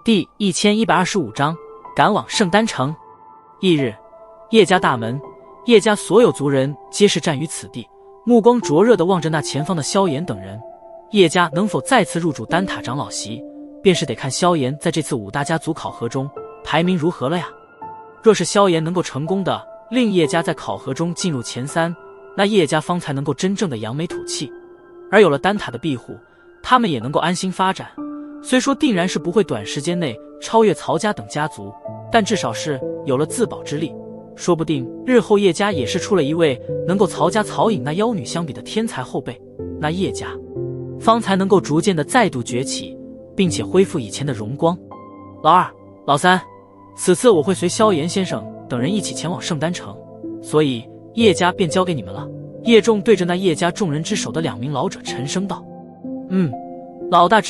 第1125章赶往圣丹城。翌日，叶家大门，叶家所有族人皆是站于此地，目光灼热地望着那前方的萧炎等人。叶家能否再次入主丹塔长老席，便是得看萧炎在这次5大家族考核中排名如何了呀。若是萧炎能够成功的令叶家在考核中进入前3，那叶家方才能够真正的扬眉吐气。而有了丹塔的庇护，他们也能够安心发展。虽说定然是不会短时间内超越曹家等家族，但至少是有了自保之力。说不定日后叶家也是出了一位能够曹家曹颖那妖女相比的天才后辈，那叶家方才能够逐渐的再度崛起，并且恢复以前的荣光。老二、老三，此次我会随萧炎先生等人一起前往圣丹城，所以叶家便交给你们了。叶仲对着那叶家众人之首的2名老者沉声道：老大只